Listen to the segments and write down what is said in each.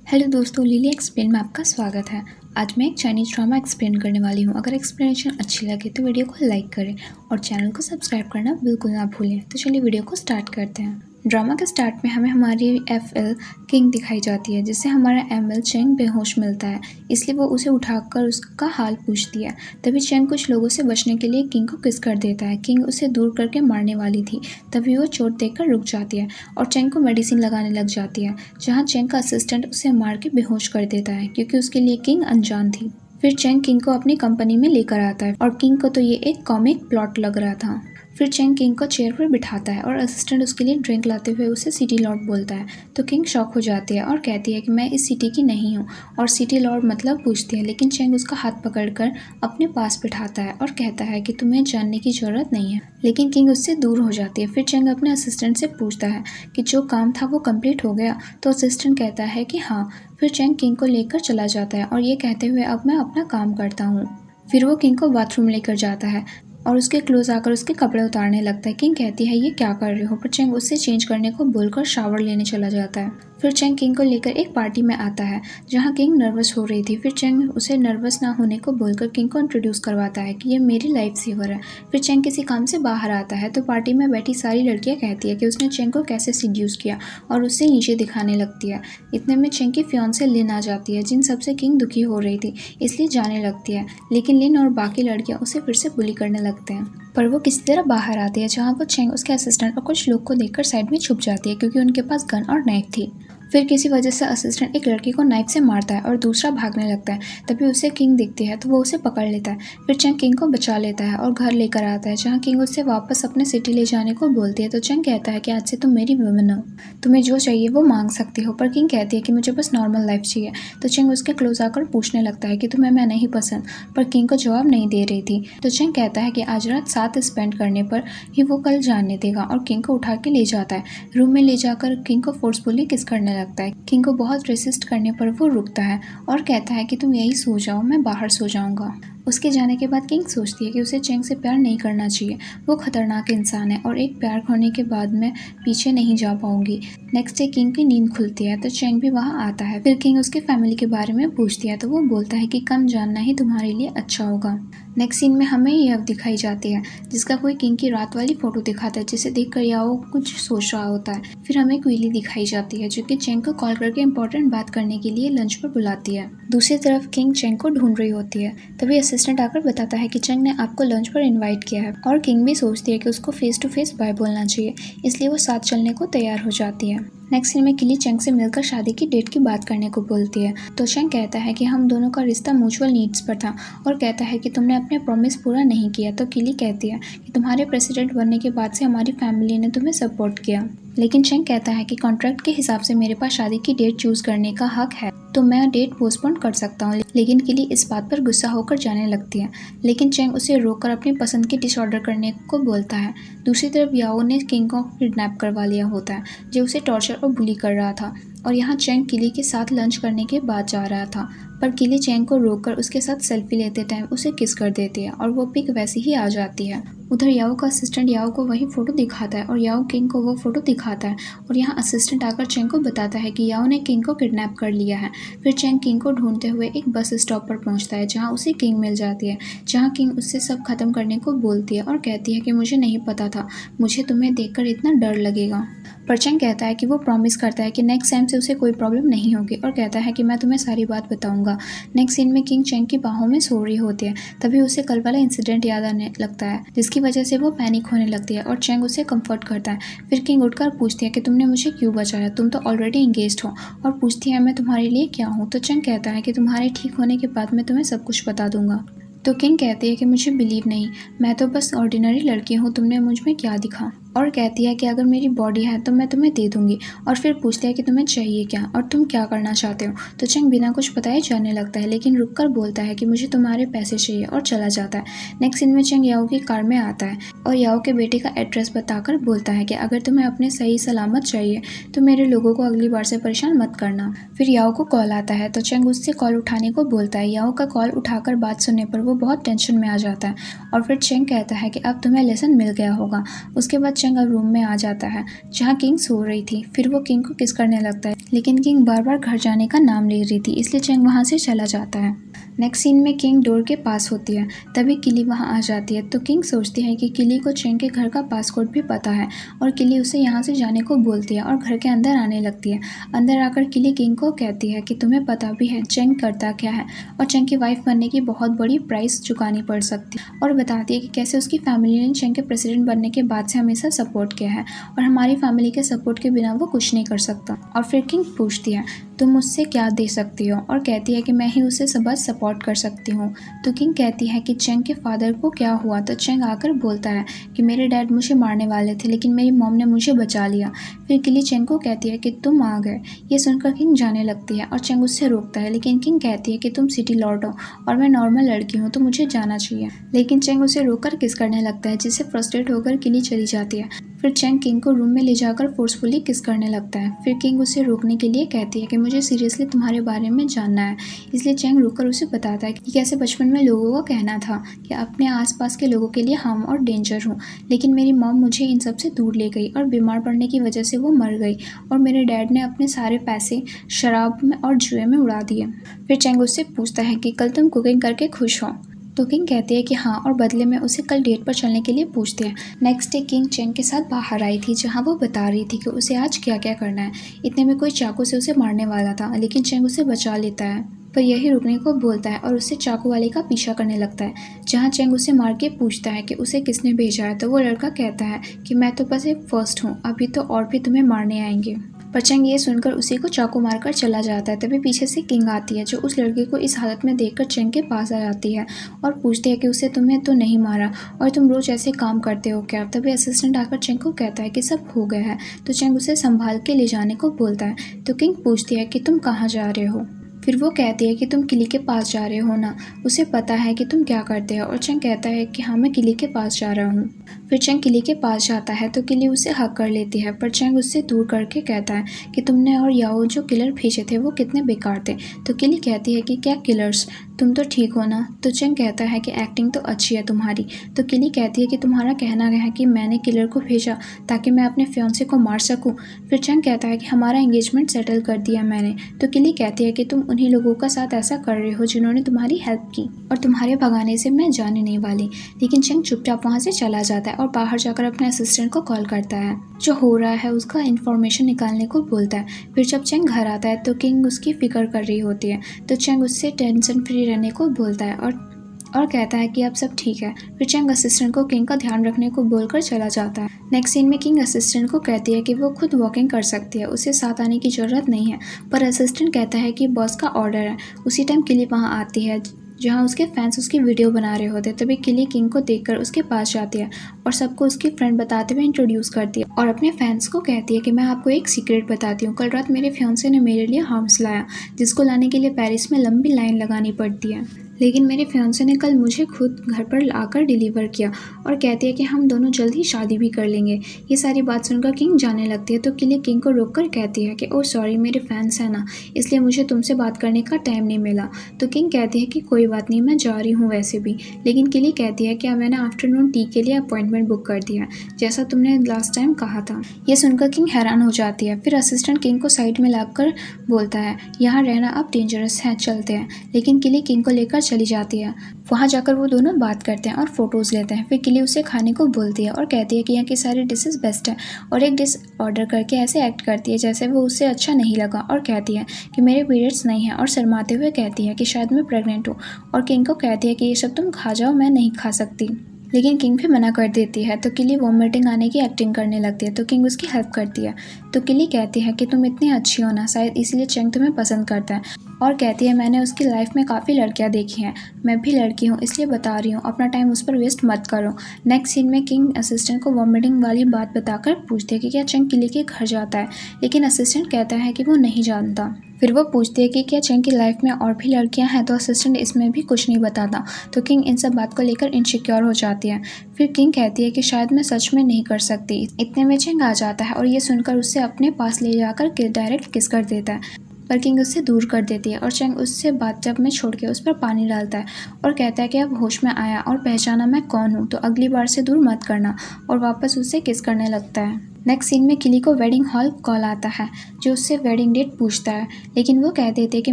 Hello दोस्तों, lily explain में आपका स्वागत है। आज मैं एक चाइनीज़ ड्रामा एक्सप्लेन करने वाली हूँ। अगर एक्सप्लेनेशन अच्छी लगे तो वीडियो को लाइक करें और चैनल को सब्सक्राइब करना बिल्कुल ना भूलें। तो चलिए वीडियो को स्टार्ट करते हैं। ड्रामा के स्टार्ट में हमें हमारी एफएल किंग दिखाई जाती है, जिससे हमारा एमएल चेंग बेहोश मिलता है। इसलिए वो उसे उठाकर उसका हाल पूछती है। तभी चेंग कुछ लोगों से बचने के लिए किंग को किस कर देता है। किंग उसे दूर करके मारने वाली थी, तभी वो चोट देखकर रुक जाती है और चेंग को मेडिसिन लगाने लग जाती है, जहाँ चेंग का असिस्टेंट उसे मार के बेहोश कर देता है, क्योंकि उसके लिए किंग अनजान थी। फिर चेंग किंग को अपनी कंपनी में लेकर आता है और किंग को तो ये एक कॉमिक प्लॉट लग रहा था। फिर चेंग किंग को चेयर पर बिठाता है और असिस्टेंट उसके लिए ड्रिंक लाते हुए उसे सिटी लॉर्ड बोलता है। तो किंग शॉक हो जाती है और कहती है कि मैं इस सिटी की नहीं हूँ, और सिटी लॉर्ड मतलब पूछती है। लेकिन चेंग उसका हाथ पकड़कर अपने पास बिठाता है और कहता है कि तुम्हें जानने की जरूरत नहीं है। लेकिन किंग उससे दूर हो जाती है। फिर चेंग अपने असिस्टेंट से पूछता है कि जो काम था वो कंप्लीट हो गया। तो असिस्टेंट कहता है कि हाँ। फिर चेंग किंग को लेकर चला जाता है और ये कहते हुए अब मैं अपना काम करता हूँ। फिर वो किंग को बाथरूम लेकर जाता है और उसके क्लोज आकर उसके कपड़े उतारने लगता है। किंग कहती है ये क्या कर रहे हो, पर चेंग उससे चेंज करने को बोलकर शावर लेने चला जाता है। फिर चेंग किंग को लेकर एक पार्टी में आता है, जहां किंग नर्वस हो रही थी। फिर चेंग उसे नर्वस ना होने को बोलकर किंग को इंट्रोड्यूस करवाता है कि ये मेरी लाइफ सेवर है। फिर चेंग किसी काम से बाहर आता है तो पार्टी में बैठी सारी लड़कियां कहती है कि उसने चेंग को कैसे सीड्यूस किया, और उससे नीचे दिखाने लगती है। इतने में चेंग की फियांसे लिन आ जाती है, जिन सबसे किंग दुखी हो रही थी, इसलिए जाने लगती है। लेकिन लिन और बाकी लड़कियां उसे फिर से बुली करने लगते हैं, पर वो किसी तरह बाहर आती है, जहाँ वो चेंग, उसके असिस्टेंट और कुछ लोग को देखकर साइड में छुप जाती है, क्योंकि उनके पास गन और नाइफ थी। फिर किसी वजह से असिस्टेंट एक लड़की को नाइफ से मारता है और दूसरा भागने लगता है। तभी उसे किंग दिखती है तो वो उसे पकड़ लेता है। फिर चेंग किंग को बचा लेता है और घर लेकर आता है, जहाँ किंग उससे वापस अपने सिटी ले जाने को बोलती है। तो चेंग कहता है कि आज से तुम मेरी वुमन हो, तुम्हें जो चाहिए वो मांग सकती हो। पर किंग कहती है कि मुझे बस नॉर्मल लाइफ चाहिए। तो चेंग उसके क्लोज आकर पूछने लगता है कि तुम्हें मैं नहीं पसंद, पर किंग को जवाब नहीं दे रही थी। तो चेंग कहता है कि आज रात साथ स्पेंड करने पर ही वो कल जानने देगा, और किंग को उठा के ले जाता है। रूम में ले जाकर किंग को फोर्सफुली किस करने लगता है। किंग को बहुत रेसिस्ट करने पर वो रुकता है और कहता है कि तुम यही सो जाओ, मैं बाहर सो जाऊंगा। उसके जाने के बाद किंग सोचती है कि उसे चेंग से प्यार नहीं करना चाहिए। वो खतरनाक इंसान है और एक प्यार खोने के बाद मैं पीछे नहीं जा पाऊंगी। नेक्स्ट डे किंग की नींद खुलती है तो चेंग भी वहाँ आता है। फिर किंग उसके फैमिली के बारे में पूछती है तो वो बोलता है कि कम जानना ही तुम्हारे लिए अच्छा होगा। नेक्स्ट सीन में हमें यह दिखाई जाती है, जिसका कोई किंग की रात वाली फोटो दिखाता है, जिसे देखकर याओ कुछ सोच रहा होता है। फिर हमें क्वीली दिखाई जाती है, जो कि चेंग को कॉल करके इंपॉर्टेंट बात करने के लिए लंच पर बुलाती है। दूसरी तरफ किंग चेंग को ढूंढ रही होती है। तभी असिस्टेंट आकर बताता है कि चेंग ने आपको लंच पर इनवाइट किया है, और किंग भी सोचती है कि उसको फेस टू फेस बाय बोलना चाहिए, इसलिए वो साथ चलने को तैयार हो जाती है। नेक्स्ट सीन में किली चेंग से मिलकर शादी की डेट की बात करने को बोलती है। तो चेंग कहता है कि हम दोनों का रिश्ता म्यूचुअल नीड्स पर था, और कहता है कि तुमने अपने प्रॉमिस पूरा नहीं किया। तो किली कहती है कि तुम्हारे प्रेसिडेंट बनने के बाद से हमारी फैमिली ने तुम्हें सपोर्ट किया। लेकिन चेंग कहता है कि कॉन्ट्रैक्ट के हिसाब से मेरे पास शादी की डेट चूज करने का हक है, तो मैं डेट पोस्टपोन कर सकता हूँ। लेकिन किली इस बात पर गुस्सा होकर जाने लगती है, लेकिन चेंग उसे रोककर अपनी पसंद की डिश ऑर्डर करने को बोलता है। दूसरी तरफ याओ ने किंग को किडनैप करवा लिया होता है, जो उसे टॉर्चर और बुली कर रहा था, और यहाँ चेंग किली के साथ लंच करने के बाद जा रहा था। पर किली चेंग को रोककर उसके साथ सेल्फी लेते टाइम उसे किस कर देती है, और वो पिक वैसी ही आ जाती है। उधर याओ का असिस्टेंट याओ को वही फोटो दिखाता है और याओ किंग को वो फोटो दिखाता है, और यहाँ असिस्टेंट आकर चेंग को बताता है कि याओ ने किंग को किडनैप कर लिया है। फिर चेंग किंग को ढूंढते हुए एक बस स्टॉप पर पहुंचता है, जहाँ उसे किंग मिल जाती है, जहाँ किंग उससे सब खत्म करने को बोलती है और कहती है कि मुझे नहीं पता था मुझे तुम्हें देखकर इतना डर लगेगा। पर चेंग कहता है कि वो प्रॉमिस करता है कि नेक्स्ट टाइम से उसे कोई प्रॉब्लम नहीं होगी, और कहता है कि मैं तुम्हें सारी बात बताऊंगा। नेक्स्ट सीन में किंग चेंग की बाहों में सो रही होती है। तभी उसे कल वाला इंसिडेंट याद आने लगता है, जिसकी वजह से वो पैनिक होने लगती है, और चेंग उसे कंफर्ट करता है। फिर किंग उठकर पूछती है कि तुमने मुझे क्यों बचाया, तुम तो ऑलरेडी इंगेज्ड हो, और पूछती है मैं तुम्हारे लिए क्या हूँ। तो चेंग कहता है कि तुम्हारे ठीक होने के बाद मैं तुम्हें सब कुछ बता दूंगा। तो किंग कहती है कि मुझे बिलीव नहीं, मैं तो बस ऑर्डिनरी लड़की हूँ, तुमने मुझ में क्या दिखा। और कहती है कि अगर मेरी बॉडी है तो मैं तुम्हें दे दूंगी। और फिर पूछती है कि तुम्हें चाहिए क्या और तुम क्या करना चाहते हो। तो चेंग बिना कुछ बताए जाने लगता है, लेकिन रुककर बोलता है कि मुझे तुम्हारे पैसे चाहिए, और चला जाता है। नेक्स्ट सीन में चेंग याओ की कार में आता है और याओ के बेटे का एड्रेस बताकर बोलता है कि अगर तुम्हें अपने सही सलामत चाहिए तो मेरे लोगों को अगली बार से परेशान मत करना। फिर याओ को कॉल आता है तो चेंग उससे कॉल उठाने को बोलता है। याओ का कॉल उठाकर बात सुनने पर वो बहुत टेंशन में आ जाता है, और फिर चेंग कहता है कि अब तुम्हें लेसन मिल गया होगा। उसके बाद चेंग अब रूम में आ जाता है जहाँ किंग सो रही थी। फिर वो किंग को किस करने लगता है, लेकिन किंग बार बार घर जाने का नाम ले रही थी, इसलिए चेंग वहाँ से चला जाता है। नेक्स्ट सीन में किंग डोर के पास होती है, तभी किली वहाँ आ जाती है। तो किंग सोचती है कि किली को चेंग के घर का पासकोड भी पता है और किली उसे यहाँ से जाने को बोलती है और घर के अंदर आने लगती है। अंदर आकर किली किंग को कहती है कि तुम्हें पता भी है चेंग करता क्या है और चेंग की वाइफ बनने की बहुत बड़ी प्राइस चुकानी पड़ सकती है, और बताती है कि कैसे उसकी फैमिली ने चेंग के प्रेसिडेंट बनने के बाद से हमेशा सपोर्ट किया है और हमारी फैमिली के सपोर्ट के बिना वो कुछ नहीं कर सकता। और फिर किंग पूछती है तुम मुझसे क्या दे सकती हो, और कहती है कि मैं ही उसे सब सपोर्ट कर सकती हूँ। तो किंग कहती है कि चेंग के फादर को क्या हुआ। तो चेंग आकर बोलता है कि मेरे डैड मुझे मारने वाले थे लेकिन मेरी मॉम ने मुझे बचा लिया। फिर किली चेंग को कहती है कि तुम आ गए। ये सुनकर किंग जाने लगती है और चेंग उससे रोकता है, लेकिन किंग कहती है कि तुम सिटी लॉर्ड हो और मैं नॉर्मल लड़की हूँ तो मुझे जाना चाहिए। लेकिन चेंग उसे रोककर किस करने लगता है, जिससे फ्रस्ट्रेट होकर किली चली जाती है। फिर चेंग किंग को रूम में ले जाकर फोर्सफुली किस करने लगता है। फिर किंग उसे रोकने के लिए कहती है कि मुझे सीरियसली तुम्हारे बारे में जानना है। इसलिए चेंग रुककर उसे बताता है कि कैसे बचपन में लोगों का कहना था कि अपने आसपास के लोगों के लिए हार्म और डेंजर हूँ, लेकिन मेरी मॉम मुझे इन सब से दूर ले गई और बीमार पड़ने की वजह से वो मर गई और मेरे डैड ने अपने सारे पैसे शराब में और जुए में उड़ा दिए। फिर चेंग उससे पूछता है कि कल तुम कुकिंग करके खुश हो। तो किंग कहती है कि हाँ, और बदले में उसे कल डेट पर चलने के लिए पूछते हैं। नेक्स्ट डे किंग चेंग के साथ बाहर आई थी जहाँ वो बता रही थी कि उसे आज क्या क्या करना है। इतने में कोई चाकू से उसे मारने वाला था, लेकिन चेंग उसे बचा लेता है, पर यही रुकने को बोलता है और उससे चाकू वाले का पीछा करने लगता है। जहाँ चेंग उसे मार के पूछता है कि उसे किसने भेजा है, तो वो लड़का कहता है कि मैं तो बस एक फर्स्ट हूँ, अभी तो और भी तुम्हें मारने आएंगे। पर चेंग ये सुनकर उसी को चाकू मारकर चला जाता है। तभी पीछे से किंग आती है जो उस लड़के को इस हालत में देखकर चेंग के पास आ जाती है और पूछती है कि उसे तुम्हें तो नहीं मारा और तुम रोज ऐसे काम करते हो क्या। तभी असिस्टेंट आकर चेंग को कहता है कि सब हो गया है। तो चेंग उसे संभाल के ले जाने को बोलता है। तो किंग पूछती है कि तुम कहाँ जा रहे हो। फिर वो कहती है कि तुम किली के पास जा रहे हो ना, उसे पता है कि तुम क्या करते हो। और चेंग कहता है कि हाँ, मैं किली के पास जा रहा हूँ। फिर चेंग किली के पास जाता है तो किली उसे हक कर लेती है, पर चेंग उससे दूर करके कहता है कि तुमने और याओ जो किलर भेजे थे वो कितने बेकार थे। तो किली कहती है कि क्या किलर्स, तुम तो ठीक हो ना। तो चेंग कहता है कि एक्टिंग तो अच्छी है तुम्हारी। तो किली कहती है कि तुम्हारा कहना है कि मैंने किलर को भेजा ताकि मैं अपने फियांसे को मार सकूं। फिर चेंग कहता है कि हमारा एंगेजमेंट सेटल कर दिया मैंने। तो किली कहती है कि तुम उन्हीं लोगों का साथ ऐसा कर रहे हो जिन्होंने तुम्हारी हेल्प की और तुम्हारे भगाने से मैं जाने नहीं वाली। लेकिन चेंग चुपचाप वहाँ से चला जाता है और बाहर जाकर अपने असिस्टेंट को कॉल करता है, जो हो रहा है उसका इन्फॉर्मेशन निकालने को बोलता है। फिर जब चेंग घर आता है तो किंग उसकी फिक्र कर रही होती है, तो चेंग उससे टेंशन फ्री रहने को बोलता है और कहता है कि अब सब ठीक है। फिर चेंग असिस्टेंट को किंग का ध्यान रखने को बोलकर चला जाता है। नेक्स्ट सीन में किंग असिस्टेंट को कहती है कि वो खुद वॉकिंग कर सकती है, उसे साथ आने की जरूरत नहीं है, पर असिस्टेंट कहता है कि बॉस का ऑर्डर है। उसी टाइम किली वहाँ आती है जहाँ उसके फैंस उसकी वीडियो बना रहे होते। तभी किली किंग को देखकर उसके पास जाती है और सबको उसकी फ्रेंड बताते हुए इंट्रोड्यूस करती है और अपने फैंस को कहती है कि मैं आपको एक सीक्रेट बताती हूँ। कल रात मेरे फियांसे ने मेरे लिए हम्स लाया, जिसको लाने के लिए पेरिस में लंबी लाइन लगानी पड़ती है, लेकिन मेरे फियांसे ने कल मुझे खुद घर पर लाकर डिलीवर किया और कहती है कि हम दोनों जल्द ही शादी भी कर लेंगे। ये सारी बात सुनकर किंग जाने लगती है तो किली किंग को रोककर कहती है कि ओह सॉरी, मेरे फैंस हैं ना, इसलिए मुझे तुमसे बात करने का टाइम नहीं मिला। तो किंग कहती है कि कोई बात नहीं, मैं जा रही हूँ वैसे भी। लेकिन किली कहती है कि मैंने आफ्टरनून टी के लिए अपॉइंटमेंट बुक कर दिया, जैसा तुमने लास्ट टाइम कहा था। ये सुनकर किंग हैरान हो जाती है। फिर असिस्टेंट किंग को साइड में लाकर बोलता है, यहाँ रहना अब डेंजरस है, चलते हैं। लेकिन किली किंग को लेकर चली जाती है। वहाँ जाकर वो दोनों बात करते हैं और फोटोज लेते हैं। फिर किली उसे खाने को बोलती है और कहती है कि यहाँ की सारी डिशेस बेस्ट है और एक डिश ऑर्डर करके ऐसे एक्ट करती है जैसे वो उससे अच्छा नहीं लगा और कहती है कि मेरे पीरियड्स नहीं है और शर्माते हुए कहती है कि शायद मैं प्रेग्नेंट हूँ और किंग को कहती है कि ये सब तुम खा जाओ, मैं नहीं खा सकती। लेकिन किंग भी मना कर देती है तो किली वॉमिटिंग आने की एक्टिंग करने लगती है तो किंग उसकी हेल्प करती है। तो किली कहती है कि तुम इतनी अच्छी हो ना, शायद इसीलिए चेंग तुम्हें पसंद करता है और कहती है मैंने उसकी लाइफ में काफ़ी लड़कियां देखी हैं, मैं भी लड़की हूँ इसलिए बता रही हूँ, अपना टाइम उस पर वेस्ट मत करो। नेक्स्ट सीन में किंग असिस्टेंट को वॉमिटिंग वाली बात बताकर पूछती है कि क्या चेंग किली के घर जाता है, लेकिन असिस्टेंट कहता है कि वो नहीं जानता। फिर वो पूछती है कि क्या चेंग की लाइफ में और भी लड़कियां हैं, तो असिस्टेंट इसमें भी कुछ नहीं बताता। तो किंग इन सब बात को लेकर इनसिक्योर हो जाती है। फिर किंग कहती है कि शायद मैं सच में नहीं कर सकती। इतने में चेंग आ जाता है और ये सुनकर उससे अपने पास ले जाकर डायरेक्ट किस कर देता है। पर किंग उससे दूर कर देती है और चैंग उससे बाथटब में छोड़ के उस पर पानी डालता है और कहता है कि अब होश में आया और पहचाना मैं कौन हूँ, तो अगली बार से दूर मत करना, और वापस उससे किस करने लगता है। नेक्स्ट सीन में किली को वेडिंग हॉल कॉल आता है जो उससे वेडिंग डेट पूछता है, लेकिन वो कह देते हैं कि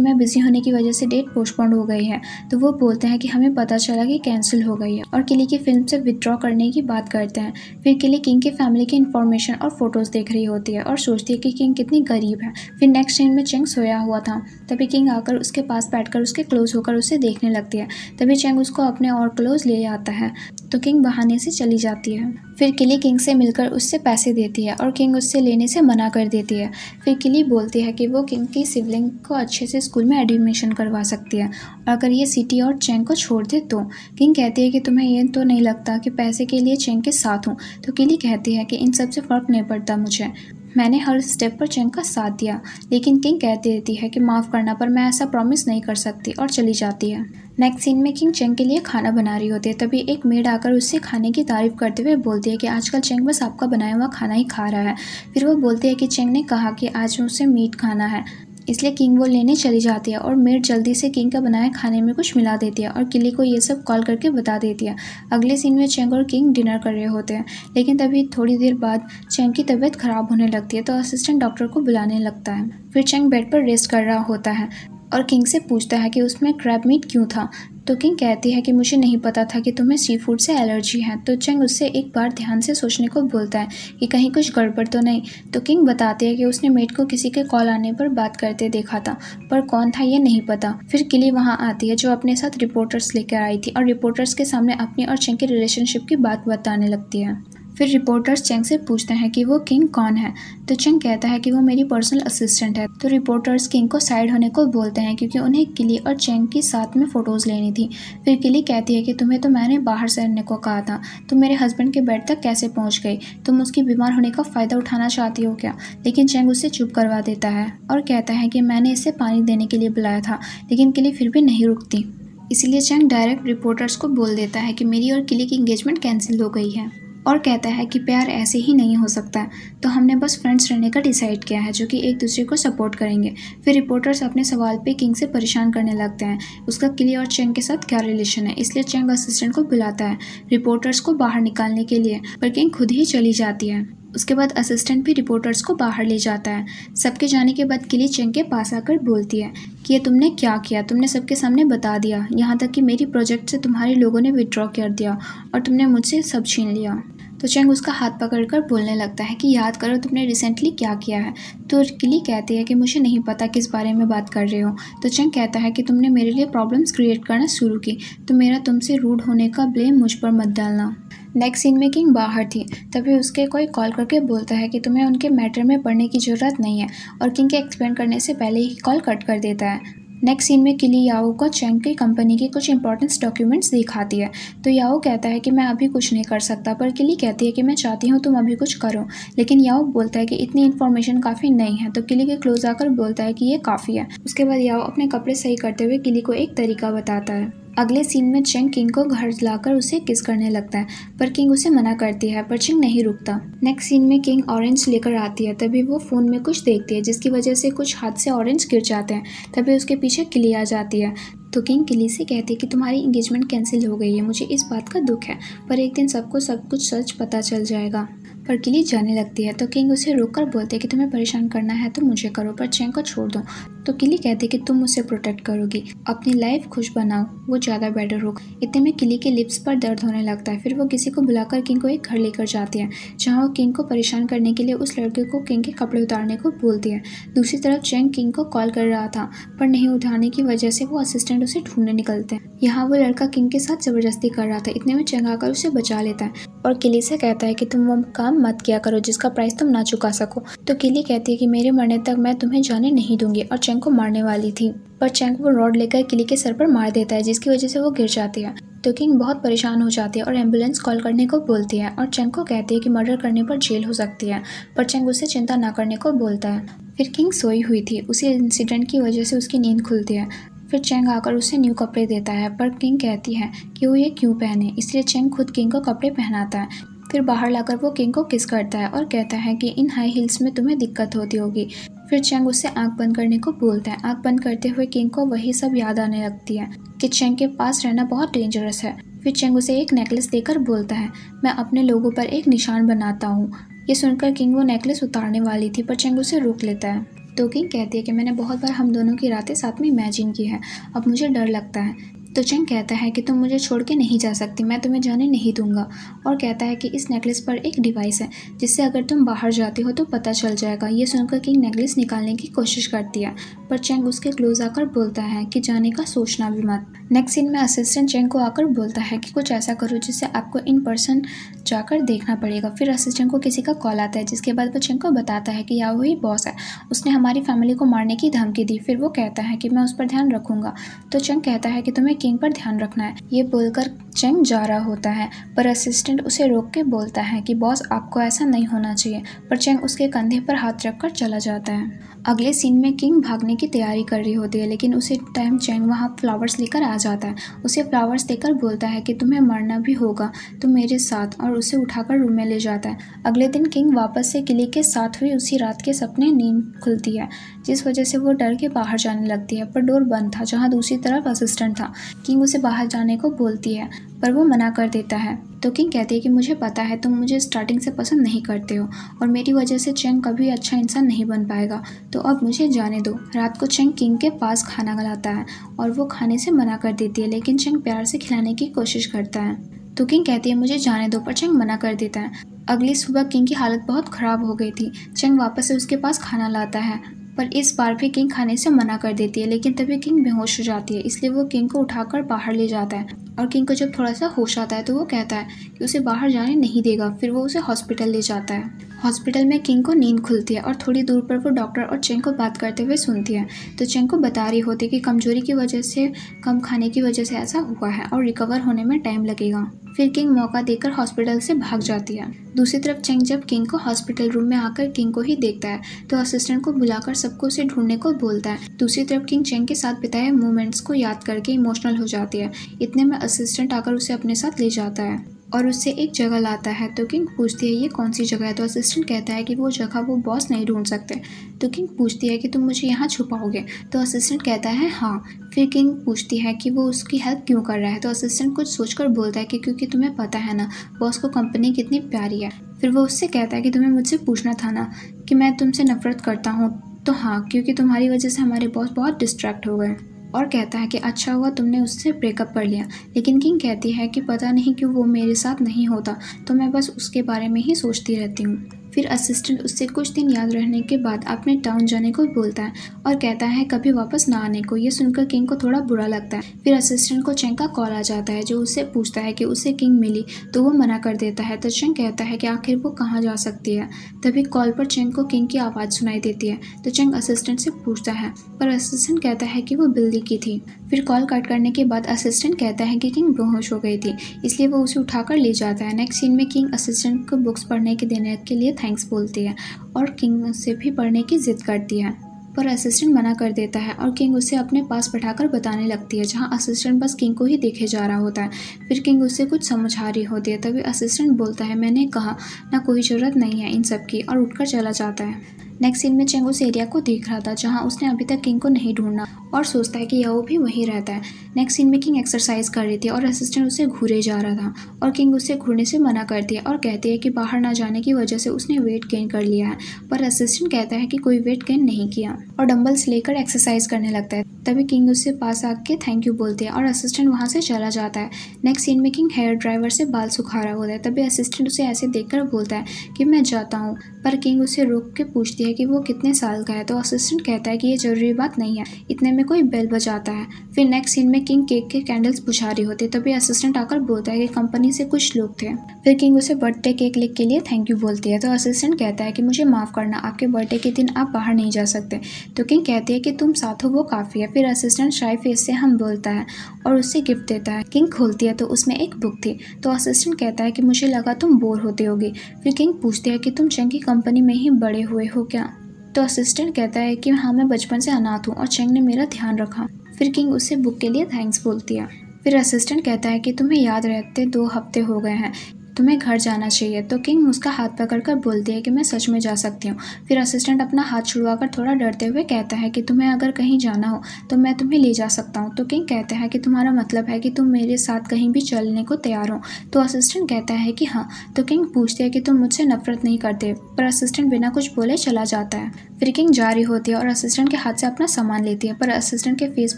मैं बिजी होने की वजह से डेट पोस्टपोन्ड हो गई है। तो वो बोलते हैं कि हमें पता चला कि कैंसिल हो गई है और किली की फिल्म से विड्रॉ करने की बात करते हैं। फिर किली किंग की फैमिली की इन्फॉर्मेशन और फोटोज देख रही होती है और सोचती है कि किंग कितनी गरीब है। फिर नेक्स्ट सीन में चेंग सोया हुआ था, तभी किंग आकर उसके पास बैठकर उसके क्लोज होकर उसे देखने लगती है। तभी चेंग उसको अपने और क्लोज ले आता है, तो किंग बहाने से चली जाती है। फिर किली किंग से मिलकर उससे पैसे देती है और किंग उससे लेने से मना कर देती है। फिर किली बोलती है कि वो किंग की सिबलिंग को अच्छे से स्कूल में एडमिशन करवा सकती है, और अगर ये सिटी और चेंग को छोड़ दे तो। किंग कहती है कि तुम्हें ये तो नहीं लगता कि पैसे के लिए चेंग के साथ हूँ, तो किली कहती है कि इन सब से फ़र्क नहीं पड़ता मुझे, मैंने हर स्टेप पर चेंग का साथ दिया। लेकिन किंग कहती रहती है कि माफ़ करना, पर मैं ऐसा प्रॉमिस नहीं कर सकती, और चली जाती है। नेक्स्ट सीन में किंग चेंग के लिए खाना बना रही होती है, तभी एक मेड आकर उससे खाने की तारीफ करते हुए बोलती है कि आजकल चेंग बस आपका बनाया हुआ खाना ही खा रहा है। फिर वो बोलती है कि चेंग ने कहा कि आज उसे मीट खाना है, इसलिए किंग वो लेने चली जाती है और मेड जल्दी से किंग का बनाए खाने में कुछ मिला देती है और किली को ये सब कॉल करके बता देती है। अगले सीन में चेंग और किंग डिनर कर रहे होते हैं, लेकिन तभी थोड़ी देर बाद चेंग की तबीयत खराब होने लगती है, तो असिस्टेंट डॉक्टर को बुलाने लगता है। फिर चेंग बेड पर रेस्ट कर रहा होता है और किंग से पूछता है कि उसमें क्रैब मीट क्यों था। तो किंग कहती है कि मुझे नहीं पता था कि तुम्हें सी फूड से एलर्जी है। तो चेंग उससे एक बार ध्यान से सोचने को बोलता है कि कहीं कुछ गड़बड़ तो नहीं। तो किंग बताती है कि उसने मेड को किसी के कॉल आने पर बात करते देखा था, पर कौन था ये नहीं पता। फिर किली वहाँ आती है जो अपने साथ रिपोर्टर्स लेकर आई थी और रिपोर्टर्स के सामने अपनी और चेंग के रिलेशनशिप की बात बताने लगती है। फिर रिपोर्टर्स चेंग से पूछते हैं कि वो किंग कौन है। तो चेंग कहता है कि वो मेरी पर्सनल असिस्टेंट है। तो रिपोर्टर्स किंग को साइड होने को बोलते हैं क्योंकि उन्हें किली और चेंग की साथ में फ़ोटोज़ लेनी थी। फिर किली कहती है कि तुम्हें तो मैंने बाहर से रहने को कहा था, तुम मेरे हस्बैंड के बेड तक कैसे पहुंच गई, तुम उसकी बीमार होने का फ़ायदा उठाना चाहती हो क्या। लेकिन चेंग उसे चुप करवा देता है और कहता है कि मैंने इसे पानी देने के लिए बुलाया था, लेकिन किली फिर भी नहीं रुकती। इसलिए चेंग डायरेक्ट रिपोर्टर्स को बोल देता है कि मेरी और किली की एंगेजमेंट कैंसिल हो गई है, और कहता है कि प्यार ऐसे ही नहीं हो सकता, तो हमने बस फ्रेंड्स रहने का डिसाइड किया है जो कि एक दूसरे को सपोर्ट करेंगे। फिर रिपोर्टर्स अपने सवाल पे किंग से परेशान करने लगते हैं, उसका किली और चेंग के साथ क्या रिलेशन है। इसलिए चेंग असिस्टेंट को बुलाता है रिपोर्टर्स को बाहर निकालने के लिए, पर किंग खुद ही चली जाती है। उसके बाद असिस्टेंट भी रिपोर्टर्स को बाहर ले जाता है। सबके जाने के बाद किली चेंग के पास आकर बोलती है कि ये तुमने क्या किया, तुमने सबके सामने बता दिया, यहाँ तक कि मेरी प्रोजेक्ट से तुम्हारे लोगों ने विड्रॉ कर दिया और तुमने मुझसे सब छीन लिया। तो चेंग उसका हाथ पकड़कर बोलने लगता है कि याद करो तुमने रिसेंटली क्या किया है। तो किली कहती है कि मुझे नहीं पता किस बारे में बात कर रहे हो। तो चेंग कहता है कि तुमने मेरे लिए प्रॉब्लम्स क्रिएट करना शुरू की, तो मेरा तुमसे रूड होने का ब्लेम मुझ पर मत डालना। नेक्स्ट सीन में किंग बाहर थी, तभी उसके कोई कॉल करके बोलता है कि तुम्हें उनके मैटर में पढ़ने की ज़रूरत नहीं है, और किंग के एक्सप्लेन करने से पहले ही कॉल कट कर देता है। नेक्स्ट सीन में किली याओ को चेंग की कंपनी के कुछ इंपॉर्टेंट डॉक्यूमेंट्स दिखाती है। तो याओ कहता है कि मैं अभी कुछ नहीं कर सकता, पर किली कहती है कि मैं चाहती हूँ तुम अभी कुछ करो। लेकिन याओ बोलता है कि इतनी इन्फॉर्मेशन काफ़ी नहीं है। तो किली के क्लोज आकर बोलता है कि ये काफ़ी है। उसके बाद याओ अपने कपड़े सही करते हुए किली को एक तरीका बताता है। अगले सीन में चेंग किंग को घर लाकर उसे किस करने लगता है, पर किंग उसे मना करती है, पर चेंग नहीं रुकता। नेक्स्ट सीन में किंग ऑरेंज लेकर आती है, तभी वो फ़ोन में कुछ देखती है जिसकी वजह से कुछ हाथ से ऑरेंज गिर जाते हैं। तभी उसके पीछे किली आ जाती है। तो किंग किली से कहती है कि तुम्हारी एंगेजमेंट कैंसिल हो गई है, मुझे इस बात का दुख है, पर एक दिन सबको सब कुछ सच पता चल जाएगा। पर किली जाने लगती है। तो किंग उसे रोककर बोलते हैं कि तुम्हें परेशान करना है तो मुझे करो, पर चेंग को छोड़ दो। तो किली कहती है कि तुम मुझसे प्रोटेक्ट करोगी, अपनी लाइफ खुश बनाओ, वो ज़्यादा बेटर होगा। इतने में किली के लिप्स पर दर्द होने लगता है। फिर वो किसी को बुलाकर किंग को एक घर लेकर जाती है, जहाँ वो किंग को परेशान करने के लिए उस लड़के को किंग के कपड़े उतारने को बोलती है। दूसरी तरफ चेंग किंग को कॉल कर रहा था, पर नहीं उठाने की वजह से वो असिस्टेंट उसे ढूंढने निकलते हैं। यहाँ वो लड़का किंग के साथ जबरदस्ती कर रहा था। इतने में चेंग आकर उसे बचा लेता है और किली से कहता है कि तुम वो काम मत किया करो जिसका प्राइस तुम ना चुका सको। तो किली कहती है कि मेरे मरने तक मैं तुम्हें जाने नहीं दूंगी, और चेंग को मारने वाली थी, पर चेंग वो रॉड लेकर किली के सर पर मार देता है, जिसकी वजह से वो गिर जाती है। तो किंग बहुत परेशान हो जाती है और एम्बुलेंस कॉल करने को बोलती है, और चेंग को कहती है कि मर्डर करने पर जेल हो सकती है, पर चेंग उसे चिंता ना करने को बोलता है। फिर किंग सोई हुई थी, उसी इंसिडेंट की वजह से उसकी नींद खुलती है। फिर चेंग आकर उसे न्यू कपड़े देता है, पर किंग कहती है कि वो ये क्यों पहने, इसलिए चेंग खुद किंग को कपड़े पहनाता है। फिर बाहर लाकर वो किंग को किस करता है और कहता है कि इन हाई हील्स में तुम्हें दिक्कत होती होगी, फिर चेंग उससे आंख बंद करने को बोलता है। आंख बंद करते हुए किंग को वही सब याद आने लगती है कि चेंग के पास रहना बहुत डेंजरस है। फिर चेंग उसे एक नेकलेस देकर बोलता है, मैं अपने लोगों पर एक निशान बनाता हूँ। ये सुनकर किंग वो नेकलेस उतारने वाली थी, पर चेंग उसे रोक लेता है। तो किंग कहती है कि मैंने बहुत बार हम दोनों की रातें साथ में इमेजिन की है, अब मुझे डर लगता है। तो चेंग कहता है कि तुम मुझे छोड़ के नहीं जा सकती, मैं तुम्हें जाने नहीं दूंगा। और कहता है कि इस नेकलेस पर एक डिवाइस है जिससे अगर तुम बाहर जाती हो तो पता चल जाएगा। ये सुनकर किंग नेकलेस निकालने की कोशिश करती है, पर चेंग उसके क्लोज आकर बोलता है कि जाने का सोचना भी मत। नेक्स्ट सीन में असिस्टेंट चेंग को आकर बोलता है कि कुछ ऐसा करो जिससे आपको इन पर्सन जाकर देखना पड़ेगा। फिर असिस्टेंट को किसी का कॉल आता है, जिसके बाद वो चेंग को बताता है कि यह वही बॉस है, उसने हमारी फैमिली को मारने की धमकी दी। फिर वो कहता है कि मैं उस पर ध्यान रखूंगा। तो चेंग कहता है कि तुम्हें किंग पर ध्यान रखना है। ये बोलकर चेंग जा रहा होता है, पर असिस्टेंट उसे रोक के बोलता है कि बॉस आपको ऐसा नहीं होना चाहिए, पर चेंग उसके कंधे पर हाथ रखकर चला जाता है। अगले सीन में किंग भागने की तैयारी कर रही होती है, लेकिन उसी टाइम चेंग वहाँ फ्लावर्स लेकर आ जाता है। उसे फ्लावर्स देकर बोलता है कि तुम्हें मरना भी होगा तो मेरे साथ, और उसे उठाकर रूम में ले जाता है। अगले दिन किंग वापस से किले के साथ हुई उसी रात के सपने नींद खुलती है, जिस वजह से वो डर के बाहर जाने लगती है, पर डोर बंद था जहाँ दूसरी तरफ असिस्टेंट था। किंग उसे बाहर जाने को बोलती है, पर वो मना कर देता है। तो किंग कहती है कि मुझे पता है तुम मुझे स्टार्टिंग से पसंद नहीं करते हो और मेरी वजह से चेंग कभी अच्छा इंसान नहीं बन पाएगा, तो अब मुझे जाने दो। रात को चेंग किंग के पास खाना लाता है और वो खाने से मना कर देती है, लेकिन चेंग प्यार से खिलाने की कोशिश करता है। तो किंग कहती है मुझे जाने दो, पर चेंग मना कर देता है। अगली सुबह किंग की हालत बहुत खराब हो गई थी। चेंग वापस से उसके पास खाना लाता है, पर इस बार भी किंग खाने से मना कर देती है, लेकिन तभी किंग बेहोश हो जाती है, इसलिए वो किंग को उठाकर बाहर ले जाता है। और किंग को जब थोड़ा सा होश आता है तो वो कहता है कि उसे बाहर जाने नहीं देगा। फिर वो उसे हॉस्पिटल ले जाता है। हॉस्पिटल में किंग को नींद खुलती है और थोड़ी दूर पर वो डॉक्टर और चेंग को बात करते हुए सुनती है। तो चेंग को बता रही होती है कि कमजोरी की वजह से, कम खाने की वजह से ऐसा हुआ है और रिकवर होने में टाइम लगेगा। फिर किंग मौका देकर हॉस्पिटल से भाग जाती है। दूसरी तरफ चेंग जब किंग को हॉस्पिटल रूम में आकर किंग को ही देखता है तो असिस्टेंट को बुलाकर सबको उसे ढूंढने को बोलता है। दूसरी तरफ किंग चेंग के साथ बिताए मोमेंट्स को याद करके इमोशनल हो जाती है। इतने में असिस्टेंट आकर उसे अपने साथ ले जाता है और उससे एक जगह लाता है। तो किंग पूछती है ये कौन सी जगह है, तो असिस्टेंट कहता है कि वो जगह वो बॉस नहीं ढूंढ सकते। तो किंग पूछती है कि तुम मुझे यहाँ छुपाओगे, तो असिस्टेंट कहता है हाँ। फिर किंग पूछती है कि वो उसकी हेल्प क्यों कर रहा है, तो असिस्टेंट कुछ सोचकर बोलता है कि क्योंकि तुम्हें पता है ना बॉस को कंपनी कितनी प्यारी है। फिर वो उससे कहता है कि तुम्हें मुझसे पूछना था ना कि मैं तुमसे नफरत करता हूँ, तो हाँ, क्योंकि तुम्हारी वजह से हमारे बॉस बहुत डिस्ट्रैक्ट हो गए। और कहता है कि अच्छा हुआ तुमने उससे ब्रेकअप कर लिया। लेकिन किंग कहती है कि पता नहीं क्यों वो मेरे साथ नहीं होता, तो मैं बस उसके बारे में ही सोचती रहती हूँ। फिर असिस्टेंट उससे कुछ दिन याद रहने के बाद अपने टाउन जाने को बोलता है और कहता है कभी वापस ना आने को। ये सुनकर किंग को थोड़ा बुरा लगता है। फिर असिस्टेंट को चेंग का कॉल आ जाता है, जो उससे पूछता है कि उसे किंग मिली, तो वो मना कर देता है। तो चेंग कहता है कि आखिर वो कहाँ जा सकती है। तभी कॉल पर चेंग को किंग की आवाज़ सुनाई देती है। तो चेंग असिस्टेंट से पूछता है, पर असिस्टेंट कहता है कि वो बिल्ली की थी। फिर कॉल कट करने के बाद असिस्टेंट कहता है कि किंग बेहोश हो गई थी, इसलिए वो उसे उठाकर ले जाता है। नेक्स्ट सीन में किंग असिस्टेंट को बुक्स पढ़ने के देने के लिए थैंक्स बोलती है और किंग से भी पढ़ने की जिद करती है, पर असिस्टेंट मना कर देता है और किंग उसे अपने पास बैठाकर बताने लगती है, जहां असिस्टेंट बस किंग को ही देखे जा रहा होता है। फिर किंग उससे कुछ समझा रही होती है, तभी असिस्टेंट बोलता है मैंने कहा ना कोई ज़रूरत नहीं है इन सब की, और उठकर चला जाता है। नेक्स्ट सीन में चेंग उस एरिया को देख रहा था जहां उसने अभी तक किंग को नहीं ढूंढना और सोचता है कि याओ भी वहीं रहता है। नेक्स्ट सीन में किंग एक्सरसाइज कर रही थी और असिस्टेंट उसे घूरे जा रहा था और किंग उसे घूरने से मना करती है और कहती है कि बाहर ना जाने की वजह से उसने वेट गेन कर लिया है, पर असिस्टेंट कहता है कि कोई वेट गेन नहीं किया और डंबल्स लेकर एक्सरसाइज करने लगता है। तभी किंग उससे पास आके थैंक यू बोलती है और असिस्टेंट वहां से चला जाता है। नेक्स्ट सीन में किंग हेयर ड्राइवर से बाल सुखा रहा होता है, तभी असिस्टेंट उसे ऐसे देखकर बोलता है कि मैं जाता हूँ, पर किंग उसे रोक के पूछती है कि वो कितने साल का है, तो असिस्टेंट कहता है कि ये जरूरी बात नहीं है। इतने में कोई बेल बजाता है। फिर नेक्स्ट सीन में किंग केक के कैंडल्स बुझा रही होती है, तभी असिस्टेंट आकर बोलता है कि कंपनी से कुछ लोग थे। फिर किंग उसे बर्थडे केक लिख के लिए थैंक यू बोलती है, तो असिस्टेंट कहता है कि मुझे माफ़ करना, आपके बर्थडे के दिन आप बाहर नहीं जा सकते। तो किंग कहती है कि तुम साथ हो वो काफ़ी है। फिर असिस्टेंट शाई फेस से हम बोलता है और उससे गिफ्ट देता है। किंग खोलती है तो उसमें एक बुक थी, तो असिस्टेंट कहता है कि मुझे लगा तुम बोर होते होगे। फिर किंग पूछती है कि तुम चेंग की कंपनी में ही बड़े हुए हो क्या, तो असिस्टेंट कहता है कि हाँ मैं बचपन से अनाथ हूँ और चेंग ने मेरा ध्यान रखा। फिर किंग उससे बुक के लिए थैंक्स बोलती है। फिर असिस्टेंट कहता है कि तुम्हें याद रहते 2 हफ्ते हो गए हैं, तुम्हें घर जाना चाहिए। तो किंग उसका हाथ पकड़कर बोलती है कि मैं सच में जा सकती हूँ। फिर असिस्टेंट अपना हाथ छुड़वाकर थोड़ा डरते हुए कहता है कि तुम्हें अगर कहीं जाना हो तो मैं तुम्हें ले जा सकता हूँ। तो किंग कहता है कि तुम्हारा मतलब है कि तुम मेरे साथ कहीं भी चलने को तैयार हो। तो असिस्टेंट कहता है कि हाँ। तो किंग पूछते है कि तुम मुझसे नफरत नहीं करते, पर असिस्टेंट बिना कुछ बोले चला जाता है। फिर किंग जा रही होती है और असिस्टेंट के हाथ से अपना सामान लेती है, पर असिस्टेंट के फेस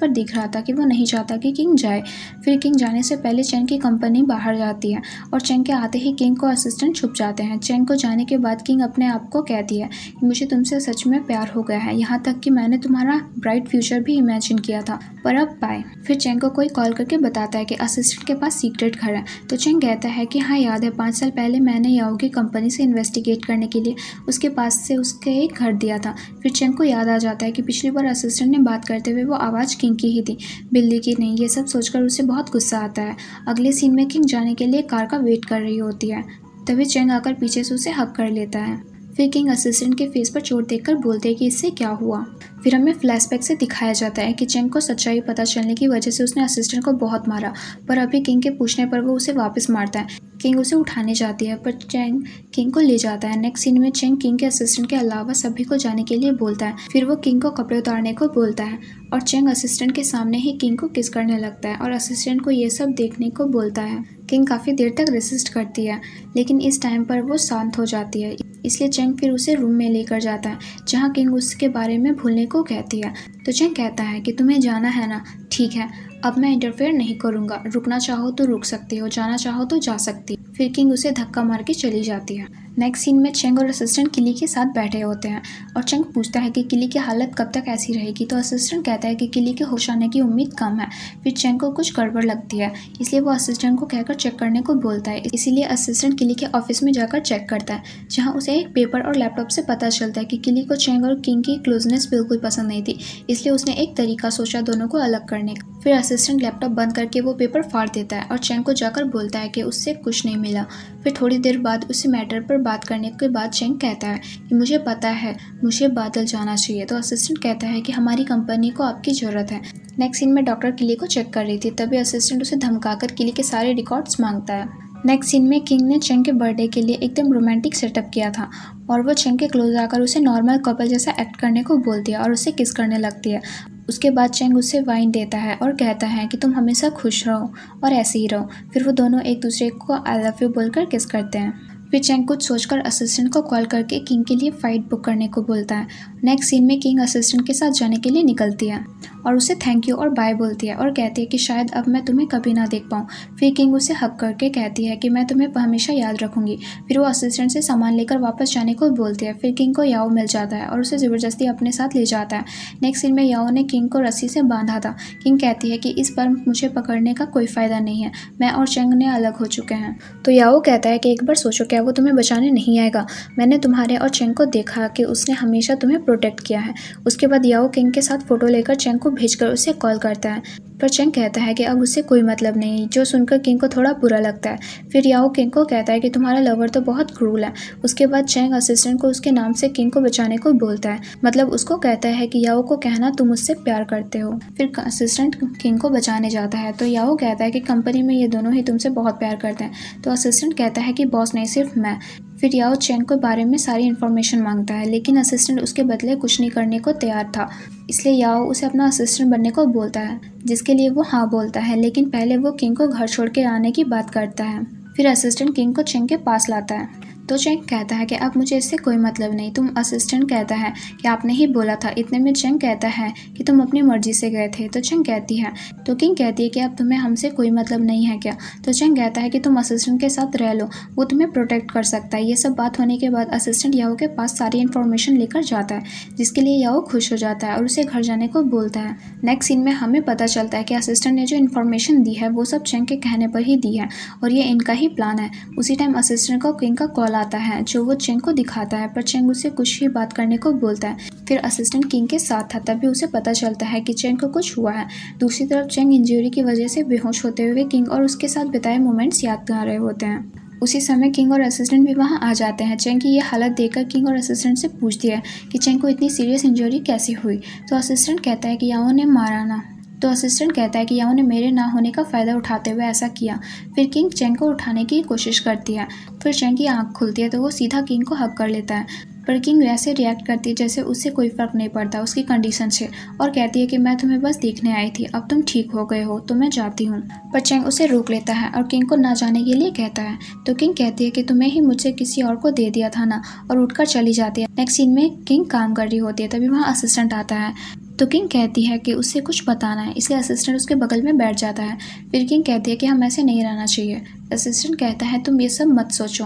पर दिख रहा था कि वो नहीं चाहता कि किंग जाए। फिर किंग जाने से पहले चेंग की कंपनी बाहर जाती है और चेंग के आते ही किंग को असिस्टेंट छुप जाते हैं। चेंग को जाने के बाद किंग अपने आप को कहती है कि मुझे तुमसे सच में प्यार हो गया है, यहाँ तक कि मैंने तुम्हारा ब्राइट फ्यूचर भी इमेजिन किया था, पर अब बाय। फिर चेंग को कोई कॉल करके बताता है कि असिस्टेंट के पास सीक्रेट घर है। तो चेंग कहता है कि हाँ याद है, 5 साल पहले मैंने याओ की कंपनी से इन्वेस्टिगेट करने के लिए उसके पास से उसके एक घर दिया था। फिर चेंग को याद आ जाता है कि पिछली बार असिस्टेंट ने बात करते हुए वो आवाज़ किंग की ही थी, बिल्ली की नहीं। ये सब सोचकर उसे बहुत गुस्सा आता है। अगले सीन में किंग जाने के लिए कार का वेट कर रही होती है, तभी चेंग आकर पीछे से उसे हक कर लेता है। फिर किंग असिस्टेंट के फेस पर चोट देखकर बोलते हैं कि इससे क्या हुआ। फिर हमें फ्लैशबैक से दिखाया जाता है कि चेंग को सच्चाई पता चलने की वजह से उसने असिस्टेंट को बहुत मारा, पर अभी किंग के पूछने पर वो उसे वापस मारता है। किंग उसे उठाने जाती है, पर चेंग किंग को ले जाता है। नेक्स्ट सीन में चेंग किंग के असिस्टेंट के अलावा सभी को जाने के लिए बोलता है। फिर वो किंग को कपड़े उतारने को बोलता है और चेंग असिस्टेंट के सामने ही किंग को किस करने लगता है और असिस्टेंट को ये सब देखने को बोलता है। किंग काफ़ी देर तक रेसिस्ट करती है, लेकिन इस टाइम पर वो शांत हो जाती है। इसलिए चेंग फिर उसे रूम में लेकर जाता है, जहाँ किंग उसके बारे में भूलने को कहती है। तो चेंग कहता है कि तुम्हें जाना है ना, ठीक है, अब मैं इंटरफेयर नहीं करूँगा। रुकना चाहो तो रुक सकती हो, जाना चाहो तो जा सकती। फिर किंग उसे धक्का मार के चली जाती है। नेक्स्ट सीन में चेंग और असिस्टेंट किली के साथ बैठे होते हैं और चेंग पूछता है कि किली की हालत कब तक ऐसी रहेगी। तो असिस्टेंट कहता है कि किली के होश आने की उम्मीद कम है। फिर चेंग को कुछ गड़बड़ लगती है, इसलिए वो असिस्टेंट को कहकर चेक करने को बोलता है। इसीलिए असिस्टेंट किली के ऑफिस में जाकर चेक करता है, जहाँ उसे एक पेपर और लैपटॉप से पता चलता है कि किली को चेंग और किंग की क्लोजनेस बिल्कुल पसंद नहीं थी, इसलिए उसने एक तरीका सोचा दोनों को अलग करने का। फिर असिस्टेंट लैपटॉप बंद करके वो पेपर फाड़ देता है और चेंग को जाकर बोलता है कि उससे कुछ नहीं मिला। फिर थोड़ी देर बाद उसी मैटर पर बात करने के बाद चेंग कहता है कि मुझे पता है, मुझे बादल जाना चाहिए। तो असिस्टेंट कहता है कि हमारी कंपनी को आपकी ज़रूरत है। नेक्स्ट सीन में डॉक्टर किली को चेक कर रही थी, तभी असिस्टेंट उसे धमकाकर किली के सारे रिकॉर्ड्स मांगता है। नेक्स्ट सीन में किंग ने चेंग के बर्थडे के लिए एकदम रोमांटिक सेटअप किया था और वो चेंग के क्लोज आकर उसे नॉर्मल कपल जैसा एक्ट करने को बोलती है और उसे किस करने लगती है। उसके बाद चेंग उसे वाइन देता है और कहता है कि तुम हमेशा खुश रहो और ऐसे ही रहो। फिर वो दोनों एक दूसरे को आई लव यू बोलकर किस करते हैं। फिर चेंग कुछ सोचकर असिस्टेंट को कॉल करके किंग के लिए फ़्लाइट बुक करने को बोलता है। नेक्स्ट सीन में किंग असिस्टेंट के साथ जाने के लिए निकलती है और उसे थैंक यू और बाय बोलती है और कहती है कि शायद अब मैं तुम्हें कभी ना देख पाऊँ। फिर किंग उसे हक करके कहती है कि मैं तुम्हें हमेशा याद रखूंगी। फिर वो असिस्टेंट से सामान लेकर वापस जाने को बोलती है। फिर किंग को याओ मिल जाता है और उसे ज़बरदस्ती अपने साथ ले जाता है। नेक्स्ट सीन में याओ ने किंग को रस्सी से बांधा था। किंग कहती है कि इस बार मुझे पकड़ने का कोई फ़ायदा नहीं है, मैं और चेंग ने अलग हो चुके हैं। तो याओ कहता है कि एक बार सोचो, क्या वो तुम्हें बचाने नहीं आएगा? मैंने तुम्हारे और चेंग को देखा कि उसने हमेशा तुम्हें प्रोटेक्ट किया है। उसके बाद याओ किंग के साथ फ़ोटो लेकर चेंग को भेजकर उसे कॉल करता है, पर चेंग कहता है कि अब उससे कोई मतलब नहीं, जो सुनकर किंग को थोड़ा बुरा लगता है। फिर याओ किंग को कहता है कि तुम्हारा लवर तो बहुत क्रूल है। उसके बाद चेंग असिस्टेंट को उसके नाम से किंग को बचाने को बोलता है, मतलब उसको कहता है कि याओ को कहना तुम मुझसे प्यार करते हो। फिर असिस्टेंट किंग को बचाने जाता है, तो याओ कहता है कि कंपनी में ये दोनों ही तुमसे बहुत प्यार करते हैं। तो असिस्टेंट कहता है कि बॉस नहीं, सिर्फ मैं। फिर याओ चेंग के बारे में सारी इन्फॉर्मेशन मांगता है, लेकिन असिस्टेंट उसके बदले कुछ नहीं करने को तैयार था, इसलिए याओ उसे अपना असिस्टेंट बनने को बोलता है, जिसके लिए वो हाँ बोलता है। लेकिन पहले वो किंग को घर छोड़ के आने की बात करता है। फिर असिस्टेंट किंग को चेंग के पास लाता है, तो चेंग कहता है कि अब मुझे इससे कोई मतलब नहीं। तुम असिस्टेंट कहता है कि आपने ही बोला था। इतने में चेंग कहता है कि तुम अपनी मर्जी से गए थे। तो चेंग कहती है, तो किंग कहती है कि अब तुम्हें हमसे कोई मतलब नहीं है क्या? तो चेंग कहता है कि तुम असिस्टेंट के साथ रह लो, वो तुम्हें प्रोटेक्ट कर सकता है। ये सब बात होने के बाद असिस्टेंट याओ के पास सारी इन्फॉर्मेशन लेकर जाता है, जिसके लिए याओ खुश हो जाता है और उसे घर जाने को बोलता है। नेक्स्ट सीन में हमें पता चलता है कि असिस्टेंट ने जो इन्फॉर्मेशन दी है वो सब चेंग के कहने पर ही दी है और ये इनका ही प्लान है। उसी टाइम असिस्टेंट को किंग का कॉल आता है, जो वो चेंग को दिखाता है, पर चेंग उसे कुछ ही बात करने को बोलता है। फिर असिस्टेंट किंग के साथ था, तभी उसे पता चलता है कि चेंग को कुछ हुआ है। दूसरी तरफ चेंग इंजरी की वजह से बेहोश होते हुए किंग और उसके साथ बिताए मोमेंट्स याद कर रहे होते हैं। उसी समय किंग और असिस्टेंट भी वहां आ जाते हैं। चेंग की ये हालत देखकर किंग और असिस्टेंट से पूछती है कि चेंग को इतनी सीरियस इंजरी कैसे हुई। तो असिस्टेंट कहता है कि याओ ने मारा ना, तो असिस्टेंट कहता है कि याओ ने मेरे ना होने का फ़ायदा उठाते हुए ऐसा किया। फिर किंग चेंग को उठाने की कोशिश करती है। फिर चेंग की आंख खुलती है तो वो सीधा किंग को हग कर लेता है, पर किंग वैसे रिएक्ट करती है जैसे उससे कोई फ़र्क नहीं पड़ता उसकी कंडीशन से, और कहती है कि मैं तुम्हें बस देखने आई थी, अब तुम ठीक हो गए हो तो मैं जाती हूँ। पर चेंग उसे रोक लेता है और किंग को ना जाने के लिए कहता है। तो किंग कहती है कि तुम्हें ही मुझसे किसी और को दे दिया था ना, और उठकर चली जाती है। नेक्स्ट सीन में किंग काम कर रही होती है, तभी वहाँ असिस्टेंट आता है। तो किंग कहती है कि उससे कुछ बताना है, इसलिए असिस्टेंट उसके बगल में बैठ जाता है। फिर किंग कहती है कि हम ऐसे नहीं रहना चाहिए। असिस्टेंट कहता है तुम ये सब मत सोचो।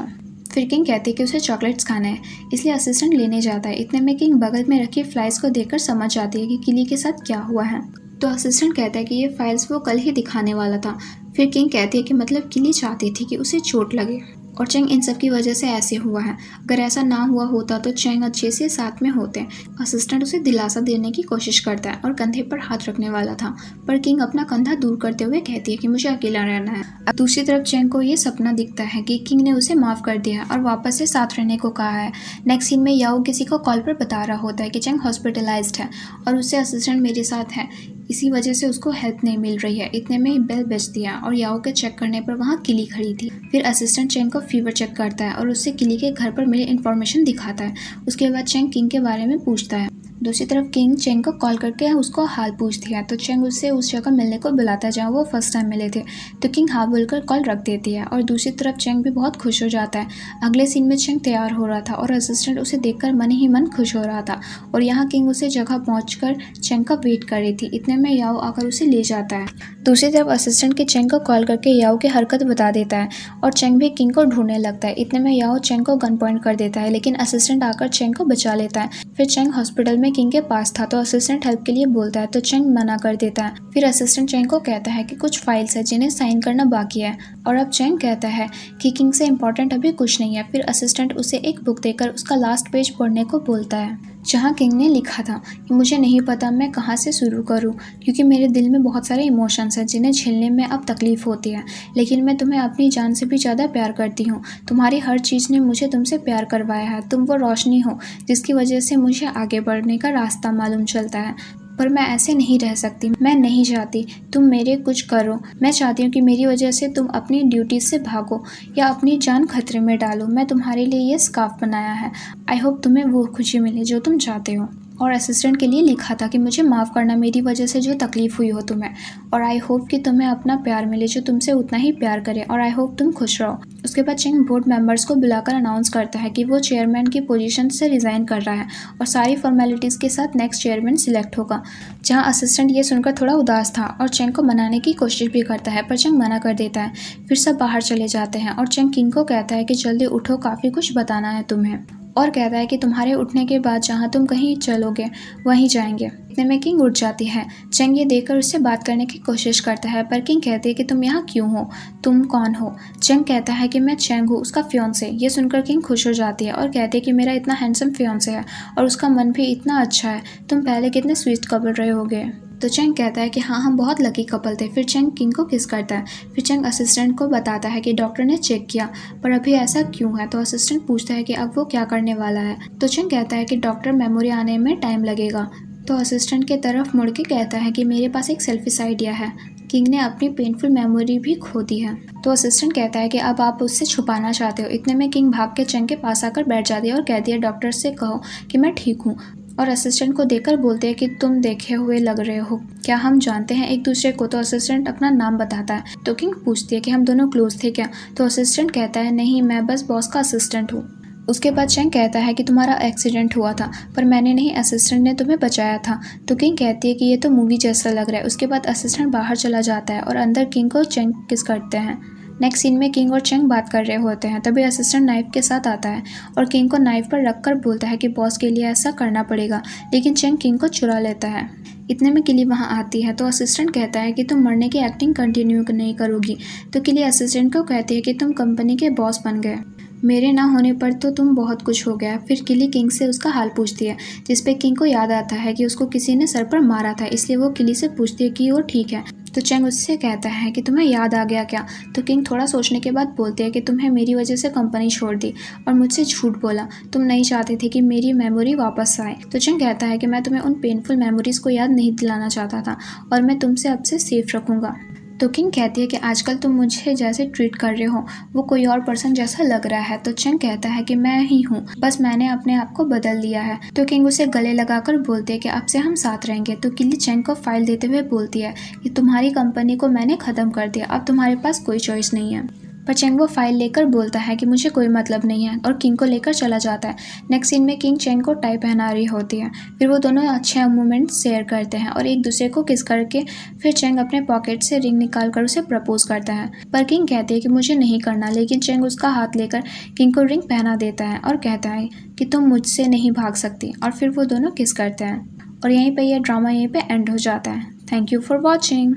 फिर किंग कहती है कि उसे चॉकलेट्स खाना है, इसलिए असिस्टेंट लेने जाता है। इतने में किंग बगल में रखी फाइल्स को देखकर समझ जाती है कि किली के साथ क्या हुआ है। तो असिस्टेंट कहता है कि ये फाइल्स वो कल ही दिखाने वाला था। फिर किंग कहती है कि मतलब किली चाहती थी कि उसे चोट लगे, और चेंग इन सब की वजह से ऐसे हुआ है। अगर ऐसा ना हुआ होता तो चेंग अच्छे से साथ में होते। असिस्टेंट उसे दिलासा देने की कोशिश करता है और कंधे पर हाथ रखने वाला था, पर किंग अपना कंधा दूर करते हुए कहती है कि मुझे अकेला रहना है। अब दूसरी तरफ चेंग को ये सपना दिखता है कि किंग ने उसे माफ़ कर दिया और वापस से साथ रहने को कहा है। नेक्स्ट सीन में याओ किसी को कॉल पर बता रहा होता है कि चेंग हॉस्पिटलाइज्ड है और उससे असिस्टेंट मेरे साथ है, इसी वजह से उसको हेल्प नहीं मिल रही है। इतने में ही बेल बजती है और याओ के चेक करने पर वहाँ किली खड़ी थी। फिर असिस्टेंट चेंग को फीवर चेक करता है और उससे किली के घर पर मिली इन्फॉर्मेशन दिखाता है। उसके बाद चेंग किंग के बारे में पूछता है। दूसरी तरफ किंग चेंग को कॉल करके उसको हाल पूछती है, तो चेंग उससे उस जगह मिलने को बुलाता है जहाँ वो फर्स्ट टाइम मिले थे। तो किंग हाँ बोलकर कॉल रख देती है और दूसरी तरफ चेंग भी बहुत खुश हो जाता है। अगले सीन में चेंग तैयार हो रहा था और असिस्टेंट उसे देखकर मन ही मन खुश हो रहा था, और यहाँ किंग उसे जगह पहुँचकर चेंग का वेट कर रही थी। इतने में याओ आकर उसे ले जाता है। दूसरी तरफ असिस्टेंट के चेंग को कॉल करके याओ की हरकत बता देता है और चेंग भी किंग को ढूंढने लगता है। इतने में याओ चेंग को गन पॉइंट कर देता है, लेकिन असिस्टेंट आकर चेंग को बचा लेता है। फिर चेंग हॉस्पिटल में किंग के पास था, तो असिस्टेंट हेल्प के लिए बोलता है, तो चेंग मना कर देता है। फिर असिस्टेंट चेंग को कहता है कि कुछ फाइल्स है जिन्हें साइन करना बाकी है, और अब चेंग कहता है कि किंग से इम्पोर्टेंट अभी कुछ नहीं है। फिर असिस्टेंट उसे एक बुक देकर उसका लास्ट पेज पढ़ने को बोलता है, जहाँ किंग ने लिखा था कि मुझे नहीं पता मैं कहाँ से शुरू करूँ, क्योंकि मेरे दिल में बहुत सारे इमोशंस हैं जिन्हें झेलने में अब तकलीफ़ होती है, लेकिन मैं तुम्हें अपनी जान से भी ज़्यादा प्यार करती हूँ। तुम्हारी हर चीज़ ने मुझे तुमसे प्यार करवाया है। तुम वो रोशनी हो जिसकी वजह से मुझे आगे बढ़ने का रास्ता मालूम चलता है, पर मैं ऐसे नहीं रह सकती। मैं नहीं चाहती तुम मेरे कुछ करो। मैं चाहती हूँ कि मेरी वजह से तुम अपनी ड्यूटी से भागो या अपनी जान खतरे में डालो। मैं तुम्हारे लिए ये स्कार्फ बनाया है। आई होप तुम्हें वो खुशी मिले जो तुम चाहते हो। और असिस्टेंट के लिए लिखा था कि मुझे माफ़ करना मेरी वजह से जो तकलीफ़ हुई हो तुम्हें, और आई होप कि तुम्हें अपना प्यार मिले जो तुमसे उतना ही प्यार करे, और आई होप तुम खुश रहो। उसके बाद चेंग बोर्ड मेंबर्स को बुलाकर अनाउंस करता है कि वो चेयरमैन की पोजीशन से रिज़ाइन कर रहा है और सारी फॉर्मेलिटीज़ के साथ नेक्स्ट चेयरमैन सिलेक्ट होगा। जहाँ असिस्टेंट ये सुनकर थोड़ा उदास था और चेंग को मनाने की कोशिश भी करता है, पर चेंग मना कर देता है। फिर सब बाहर चले जाते हैं और चेंग किंग को कहता है कि जल्दी उठो, काफ़ी कुछ बताना है तुम्हें, और कहता है कि तुम्हारे उठने के बाद जहाँ तुम कहीं चलोगे वहीं जाएंगे। इतने में किंग उठ जाती है। चेंग ये देखकर उससे बात करने की कोशिश करता है, पर किंग कहती है कि तुम यहाँ क्यों हो, तुम कौन हो। चेंग कहता है कि मैं चेंग हूँ, उसका फियोंसे। ये सुनकर किंग खुश हो जाती है और कहती है कि मेरा इतना हैंडसम फियोंसे है और उसका मन भी इतना अच्छा है। तुम पहले कितने स्वीट कपल रहे होगे। तो चेंग कहता है कि हाँ, हम बहुत लकी कपल थे। फिर चेंग किंग को किस करता है। फिर चेंग असिस्टेंट को बताता है कि डॉक्टर ने चेक किया, पर अभी ऐसा क्यों है। तो असिस्टेंट पूछता है कि अब वो क्या करने वाला है। तो चेंग कहता है कि डॉक्टर मेमोरी आने में टाइम लगेगा। तो असिस्टेंट की तरफ मुड़ के कहता है कि मेरे पास एक सेल्फिश आइडिया है, किंग ने अपनी पेनफुल मेमोरी भी खो दी है। तो असिस्टेंट कहता है कि अब आप उससे छुपाना चाहते हो। इतने में किंग भाग के चेंग के पास आकर बैठ जाती है और कहती है डॉक्टर से कहो कि मैं ठीक हूँ, और असिस्टेंट को देखकर बोलते हैं कि तुम देखे हुए लग रहे हो, क्या हम जानते हैं एक दूसरे को। तो असिस्टेंट अपना नाम बताता है। तो किंग पूछती है कि हम दोनों क्लोज थे क्या। तो असिस्टेंट कहता है नहीं, मैं बस बॉस का असिस्टेंट हूँ। उसके बाद चेंग कहता है कि तुम्हारा एक्सीडेंट हुआ था, पर मैंने नहीं, असिस्टेंट ने तुम्हें बचाया था। तो किंग कहती है कि ये तो मूवी जैसा लग रहा है। उसके बाद असिस्टेंट बाहर चला जाता है और अंदर किंग को चेंग किस करते हैं। नेक्स्ट सीन में किंग और चेंग बात कर रहे होते हैं, तभी असिस्टेंट नाइफ के साथ आता है और किंग को नाइफ पर रखकर बोलता है कि बॉस के लिए ऐसा करना पड़ेगा, लेकिन चेंग किंग को चुरा लेता है। इतने में किली वहाँ आती है। तो असिस्टेंट कहता है कि तुम मरने की एक्टिंग कंटिन्यू नहीं करोगी। तो किली असिस्टेंट को कहती है कि तुम कंपनी के बॉस बन गए, मेरे ना होने पर तो तुम बहुत कुछ हो गया। फिर किली किंग से उसका हाल पूछती है, जिसपे किंग को याद आता है कि उसको किसी ने सर पर मारा था, इसलिए वो किली से पूछती है कि वो ठीक है। तो तो चेंग उससे कहता है कि तुम्हें याद आ गया क्या। तो किंग थोड़ा सोचने के बाद बोलते हैं कि तुम्हें मेरी वजह से कंपनी छोड़ दी और मुझसे झूठ बोला, तुम नहीं चाहते थे कि मेरी मेमोरी वापस आए। तो चेंग कहता है कि मैं तुम्हें उन पेनफुल मेमोरीज को याद नहीं दिलाना चाहता था और मैं तुमसे अब से सेफ रखूंगा। तो किंग कहती है कि आजकल तुम मुझे जैसे ट्रीट कर रहे हो वो कोई और पर्सन जैसा लग रहा है। तो चेंग कहता है कि मैं ही हूँ, बस मैंने अपने आप को बदल दिया है। तो किंग उसे गले लगाकर बोलती है कि अब से हम साथ रहेंगे। तो किल्ली चेंग को फाइल देते हुए बोलती है कि तुम्हारी कंपनी को मैंने ख़त्म कर दिया, अब तुम्हारे पास कोई चॉइस नहीं है। पर चेंग वो फाइल लेकर बोलता है कि मुझे कोई मतलब नहीं है और किंग को लेकर चला जाता है। नेक्स्ट सीन में किंग चेंग को टाई पहना रही होती है। फिर वो दोनों अच्छे मोमेंट्स शेयर करते हैं और एक दूसरे को किस करके फिर चेंग अपने पॉकेट से रिंग निकाल कर उसे प्रपोज करता है। पर किंग कहती है कि मुझे नहीं करना, लेकिन चेंग उसका हाथ लेकर किंग को रिंग पहना देता है और कहता है कि तुम मुझसे नहीं भाग सकती, और फिर वो दोनों किस करते हैं। और यहीं पर यह ड्रामा यहीं पर एंड हो जाता है। Thank you for watching.